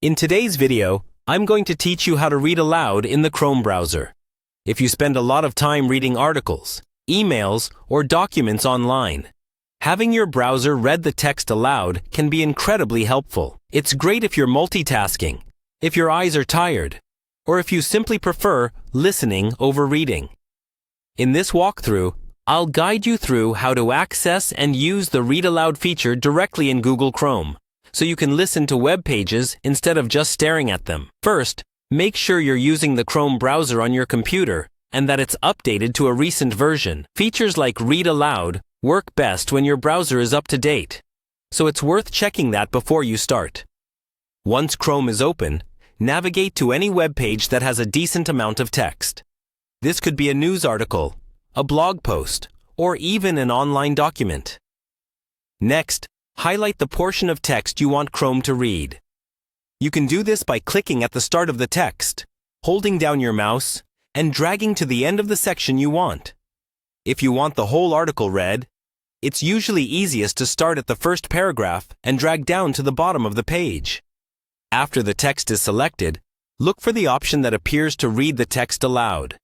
In today's video, I'm going to teach you how to read aloud in the Chrome browser. If you spend a lot of time reading articles, emails, or documents online, having your browser read the text aloud can be incredibly helpful. It's great if you're multitasking, if your eyes are tired, or if you simply prefer listening over reading. In this walkthrough, I'll guide you through how to access and use the Read Aloud feature directly in Google Chrome, so you can listen to web pages instead of just staring at them. First, make sure you're using the Chrome browser on your computer and that it's updated to a recent version. Features like Read Aloud work best when your browser is up to date, so it's worth checking that before you start. Once Chrome is open, navigate to any web page that has a decent amount of text. This could be a news article, a blog post, or even an online document. Next, highlight the portion of text you want Chrome to read. You can do this by clicking at the start of the text, holding down your mouse, and dragging to the end of the section you want. If you want the whole article read, it's usually easiest to start at the first paragraph and drag down to the bottom of the page. After the text is selected, look for the option that appears to read the text aloud.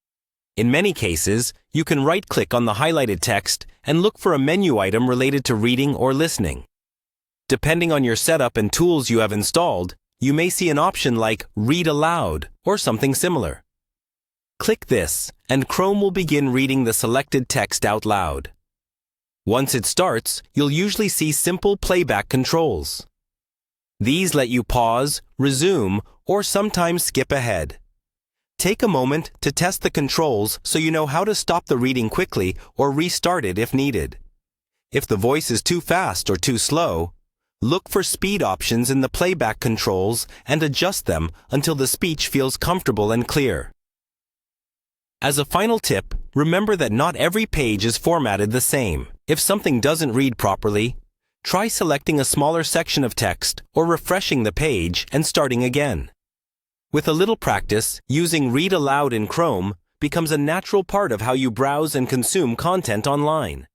In many cases, you can right-click on the highlighted text and look for a menu item related to reading or listening. Depending on your setup and tools you have installed, you may see an option like Read Aloud or something similar. Click this, and Chrome will begin reading the selected text out loud. Once it starts, you'll usually see simple playback controls. These let you pause, resume, or sometimes skip ahead. Take a moment to test the controls so you know how to stop the reading quickly or restart it if needed. If the voice is too fast or too slow, look for speed options in the playback controls and adjust them until the speech feels comfortable and clear. As a final tip, remember that not every page is formatted the same. If something doesn't read properly, try selecting a smaller section of text or refreshing the page and starting again. With a little practice, using Read Aloud in Chrome becomes a natural part of how you browse and consume content online.